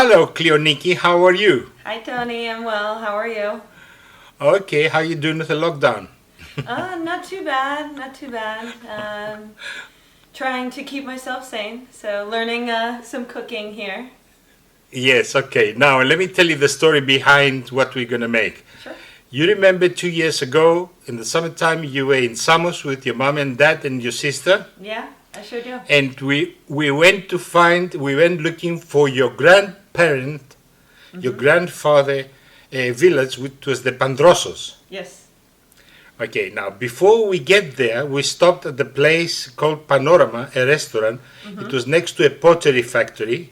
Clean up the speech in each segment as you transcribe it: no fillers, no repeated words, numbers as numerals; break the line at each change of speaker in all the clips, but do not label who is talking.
Hello, Kleoniki. How are you?
Hi, Tony. I'm well. How are you?
Okay, how you doing with the lockdown?
Not too bad. Not too bad. Trying to keep myself sane. So learning some cooking here.
Yes, okay. Now, let me tell you the story behind what we're going to make.
Sure.
You remember 2 years ago, in the summertime, you were in Samos with your mom and dad and your sister?
Yeah, I sure do.
And we went looking for your grandparent, your grandfather village, which was the Pandrosos.
Yes.
Okay, now before we get there, we stopped at the place called Panorama, a restaurant. It was next to a pottery factory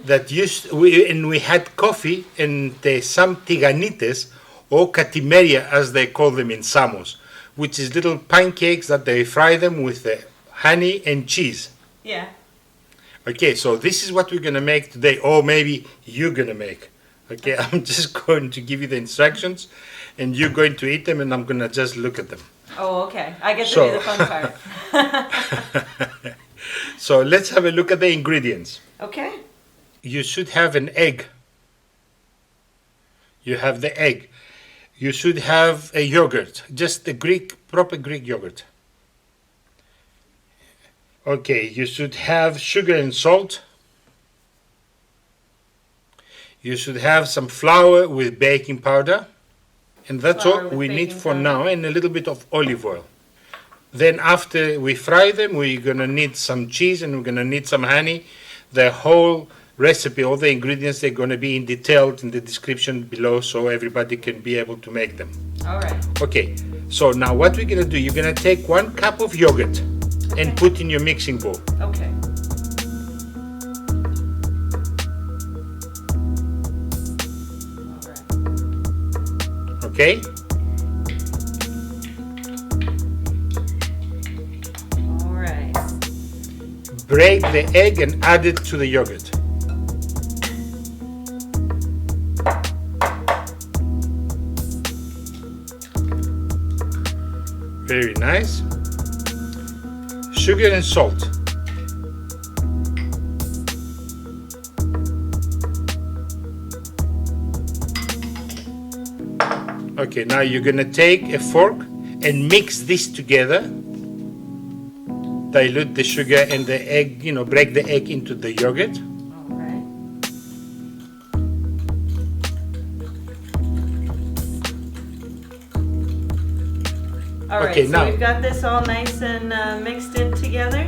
that we had coffee and some tiganites, or Katimeria as they call them in Samos, which is little pancakes that they fry them with honey and cheese.
Yeah.
Okay, so this is what we're going to make today, or maybe you're going to make. Okay, I'm just going to give you the instructions, and you're going to eat them, and I'm going to just look at them.
Oh, okay. I get to do the fun part.
So let's have a look at the ingredients.
Okay.
You should have an egg. You have the egg. You should have a yogurt, just a proper Greek yogurt. Okay, you should have sugar and salt. You should have some flour with baking powder. And that's all we need for now, and a little bit of olive oil. Then after we fry them, we're going to need some cheese and we're going to need some honey. The whole recipe, all the ingredients, they're going to be detailed in the description below so everybody can be able to make them.
All right.
Okay, so now what we're going to do, you're going to take 1 cup of yogurt and put in your mixing bowl.
Okay.
Okay?
All right.
Break the egg and add it to the yogurt. Very nice. Sugar and salt. Okay, now you're going to take a fork and mix this together. Dilute the sugar and the egg, break the egg into the yogurt.
All right. All right,
Okay,
so
now
we've got this all nice and mixed in together.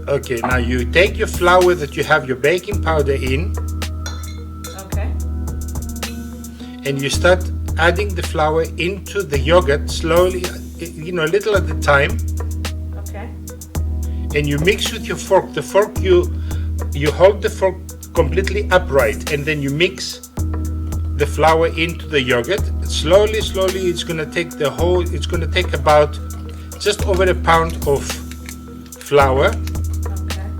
Okay, now you take your flour that you have your baking powder in.
Okay.
And you start adding the flour into the yogurt slowly, a little at a time.
Okay.
And you mix with your fork. The fork, you hold the fork completely upright, and then you mix the flour into the yogurt. Slowly, it's going to take about just over a pound of flour.
Okay.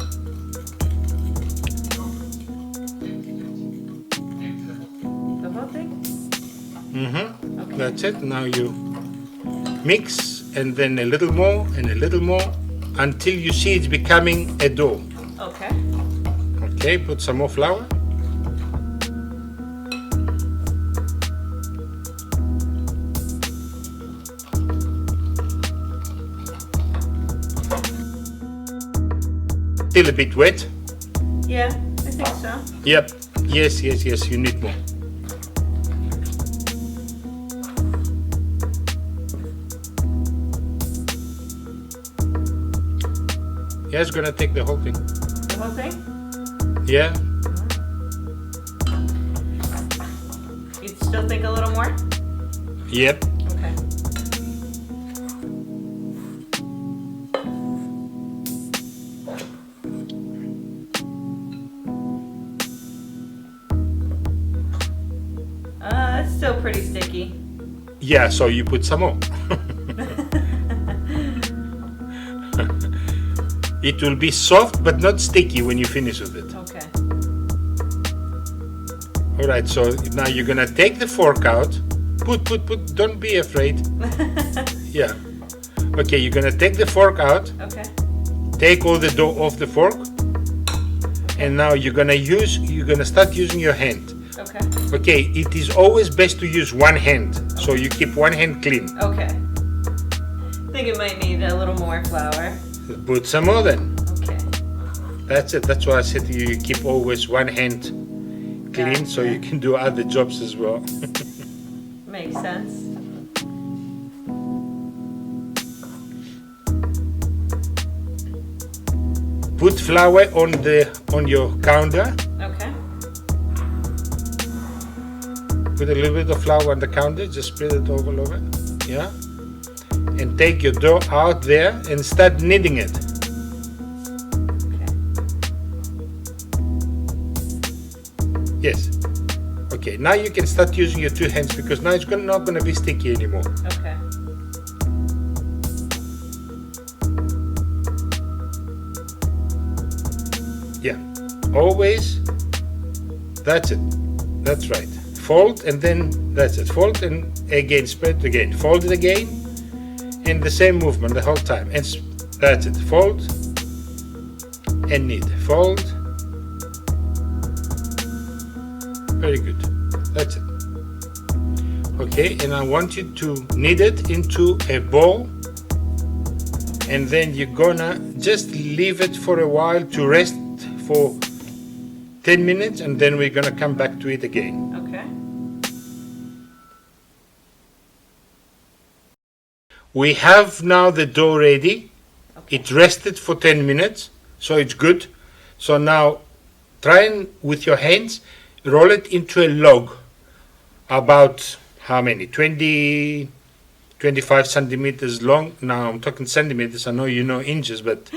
The whole thing? Okay.
That's it. Now you mix, and then a little more and a little more until you see it's becoming a dough.
Okay.
Okay, put some more flour. Still a bit wet.
Yeah, I think so.
Yep. Yes, you need more. Yeah, it's gonna take the whole thing.
The whole thing?
Yeah.
You still think a little more?
Yep.
Okay. It's still pretty sticky.
Yeah, so you put some more. It will be soft but not sticky when you finish with it.
Okay.
Alright, so now you're gonna take the fork out. Put, don't be afraid. Yeah. Okay, you're gonna take the fork out.
Okay.
Take all the dough off the fork And now you're gonna start using your hand.
Okay.
Okay, it is always best to use one hand, so you keep one hand clean.
Okay. I think it might need a little more flour.
Put some more then.
Okay.
That's it. That's why I said to you, you keep always one hand clean, so you can do other jobs as well.
Makes sense.
Put flour on your counter.
Okay.
Put a little bit of flour on the counter, just spread it all over, yeah? And take your dough out there and start kneading it.
Okay.
Yes. Okay, now you can start using your two hands because now it's not going to be sticky anymore.
Okay.
Yeah, always, that's it, that's right. Fold and then that's it. Fold and again, spread again. Fold it again, and the same movement the whole time. And that's it. Fold and knead. Fold. Very good. That's it. Okay, and I want you to knead it into a ball, and then you're gonna just leave it for a while to rest for 10 minutes, and then we're gonna come back to it again.
Okay.
We have now the dough ready.
Okay.
It rested for 10 minutes, so it's good. So now try and with your hands roll it into a log about how many? 20, 25 centimeters long. Now I'm talking centimeters. I know you know inches, but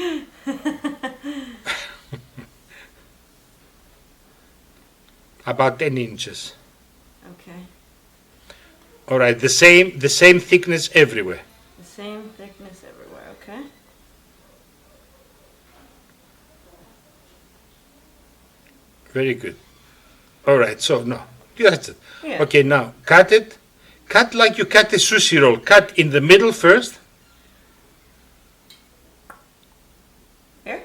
about 10 inches.
Okay.
All right, the same thickness everywhere.
The same thickness everywhere. Okay.
Very good. All right, so no, that's it.
Yeah.
Okay, now cut it. Cut like you cut a sushi roll. Cut in the middle first.
Here?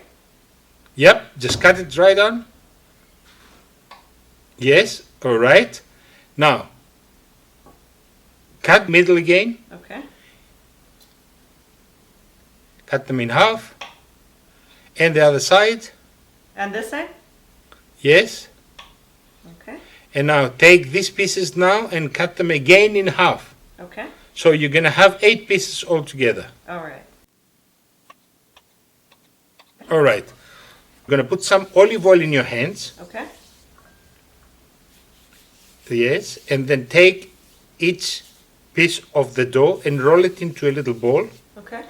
Yep, just cut it right on. Yes, all right. Now, cut middle again.
Okay.
Cut them in half. And the other side.
And this side?
Yes.
Okay.
And now take these pieces now and cut them again in half.
Okay.
So you're going to have 8 pieces altogether.
All right.
All right. You're going to put some olive oil in your hands.
Okay.
Yes. And then take each piece of the dough and roll it into a little ball.
Okay.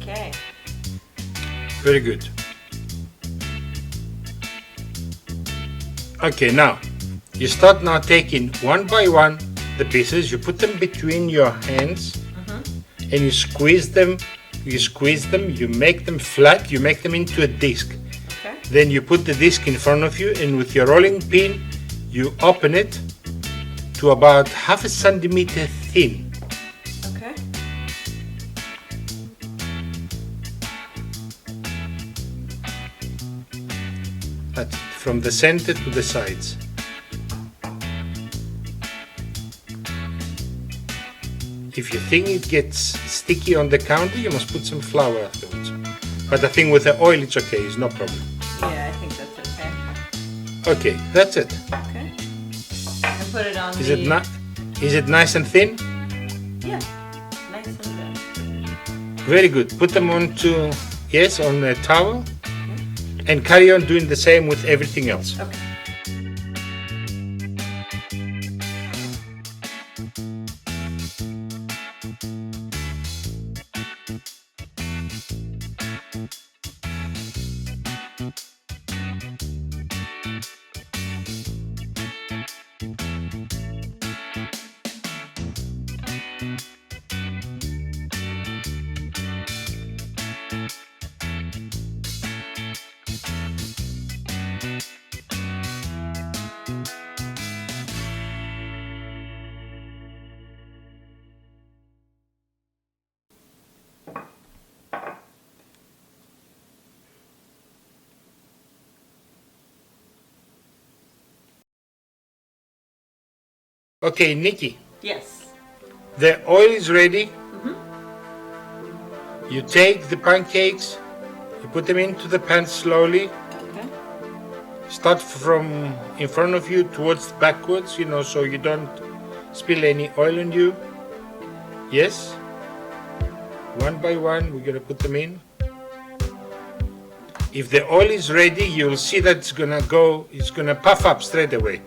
Okay.
Very good. Okay, now you start now taking one by one the pieces. You put them between your hands and you squeeze them. You make them flat. You make them into a disc.
Okay.
Then you put the disc in front of you, and with your rolling pin, you open it to about half a centimeter thin.
Okay.
That's it, from the center to the sides. If you think it gets sticky on the counter, you must put some flour afterwards. But I think with the oil it's okay, it's no problem.
Yeah, I think that's okay.
Okay, that's it.
Okay. And put it on
Is it nice and thin?
Yeah. Nice and thin.
Very good. Put them on a towel and carry on doing the same with everything else.
Okay.
Okay, Nikki,
Yes.
the oil is ready. You take the pancakes, you put them into the pan slowly.
Okay.
Start from in front of you towards backwards, you know, so you don't spill any oil on you. Yes? One by one, we're gonna put them in. If the oil is ready, you'll see that it's gonna puff up straight away.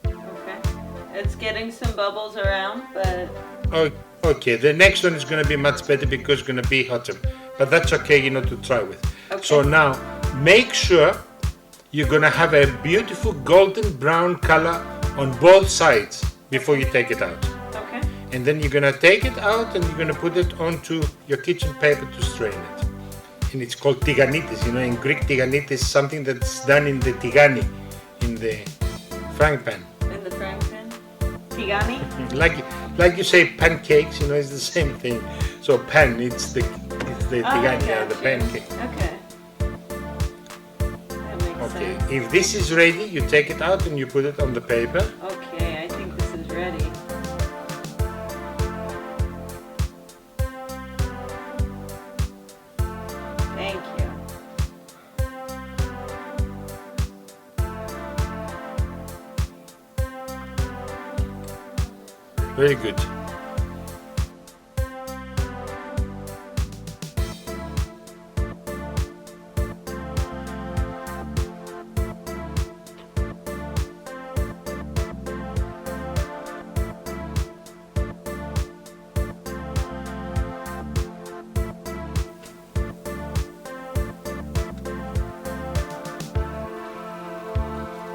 Okay. It's getting some bubbles around, but
Okay, the next one is gonna be much better because it's gonna be hotter. But that's okay, you know, to try with.
Okay.
So now, make sure you're gonna have a beautiful golden brown color on both sides before you take it out.
okay.
And then you're gonna take it out and you're gonna put it onto your kitchen paper to strain it. And it's called tiganites. You know, in Greek, tiganites is something that's done in the tigani, in the frying pan.
In the frying pan. Tigani.
Like you say pancakes, you know, it's the same thing. So pan, it's the tigani,
got
the
you.
pancake.
Okay. That makes
Okay,
sense.
if this is ready, you take it out and you put it on the paper.
Okay, I think this is ready. Thank you.
Very good.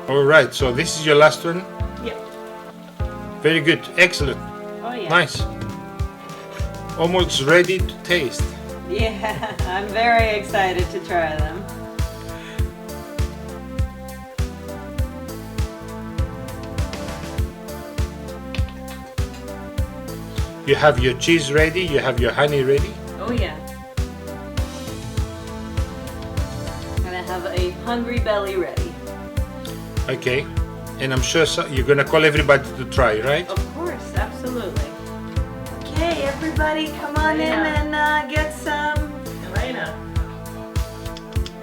All right, so this is your last one.
Yep.
Very good, excellent,
Oh yeah.
nice. Almost ready to taste.
Yeah, I'm very excited to try them.
You have your cheese ready, you have your honey ready.
Oh yeah. And I have a hungry belly ready.
Okay, and I'm sure you're gonna call everybody to try, right?
Of course, absolutely. Okay, everybody, come on in
Elena.
and get some.
Elena.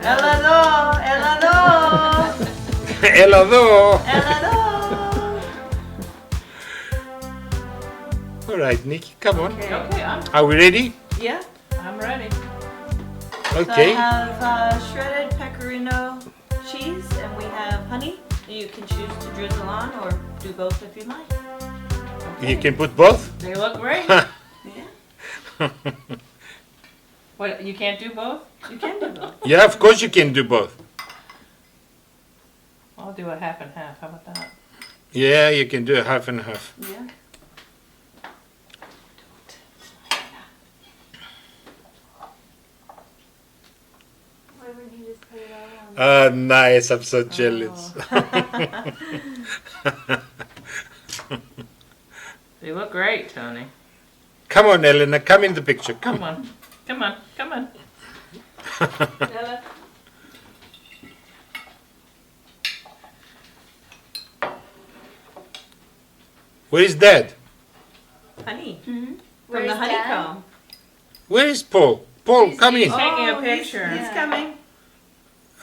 Helado, helado,
Hello.
helado.
All right, Nikki, come on.
Okay.
Okay,
Are we ready?
Yeah.
I'm ready.
Okay.
So I have shredded pecorino cheese, and we have honey. You can choose to drizzle on or do both if you like.
You can put both?
They look great.
Yeah,
What, you can't do both?
you can do both.
Yeah, of course you can do both.
I'll do a half and half. How about that?
Yeah, you can do a half and half.
Yeah. Why wouldn't you just put it all on?
Ah, nice. I'm so jealous.
They look great, Tony.
Come on, Elena. Come in the picture.
Come
Come.
on. Come on. Come on.
Ella?
Where is Dad?
Honey. From
Where's
the
Dad?
honeycomb.
Where is Paul? Paul, come in.
He's taking a
Oh,
picture.
He's coming.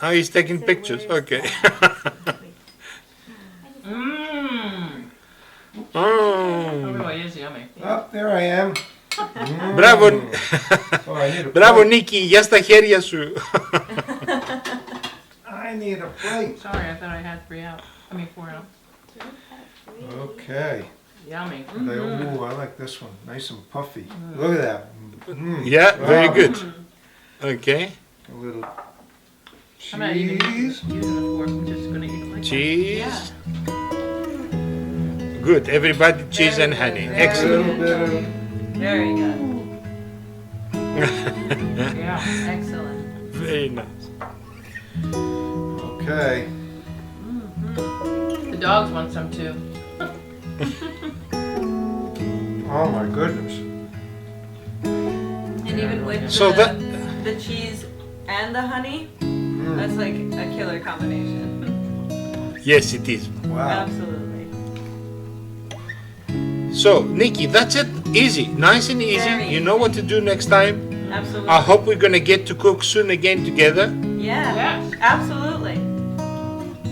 Oh, he's taking
Say,
pictures.
where is
Okay.
Mmm.
Oh.
Oh, really is yummy.
Oh, there I am.
Μπράβο,
Oh, I need a
μπράβο
plate.
Νίκη, για στα χέρια σου.
I need a plate.
Sorry, I thought I had 3 out. I mean 4 out.
Okay.
Yummy.
Ooh, I like this one. Nice and puffy. Look at that.
Yeah, very
Wow.
good. Okay,
A little
I'm not even
cheese.
using the fork. I'm just going to eat it like
cheese. Good. Everybody cheese and honey.
Very
A
Excellent.
little bit of,
Very good.
Yeah.
Excellent.
Very nice.
okay.
The dogs want some too.
Oh my goodness.
And even with
So
the cheese and the honey,
Mm.
that's like a killer combination.
Yes, it is.
Wow.
Absolutely.
So, Nikki, that's it. Easy. Nice and easy.
Very
You know what to do next time.
Absolutely.
I hope we're going to get to cook soon again together.
Yeah.
Yes.
Absolutely.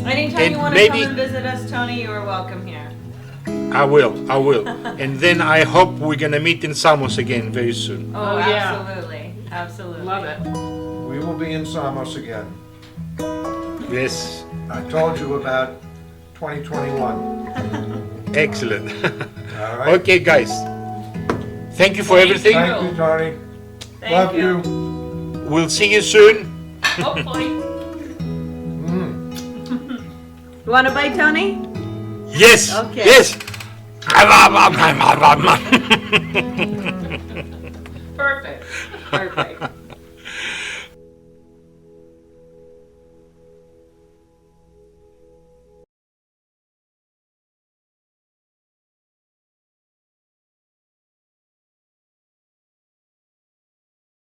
Anytime
And
you want to
maybe-
come and visit us, Tony, you are welcome here.
I will. And then I hope we're going to meet in Samos again very soon.
Oh,
Oh, yeah.
absolutely. Absolutely.
Love it.
We will be in Samos again.
Yes.
I told you about 2021.
Excellent.
All right.
Okay, guys. Thank you for
Thank
everything.
you.
Thank you, Tony.
Thank
Love you.
We'll see you soon.
Hopefully.
Mm.
You want to bite, Tony?
Yes.
Okay.
Yes.
Perfect.
Perfect.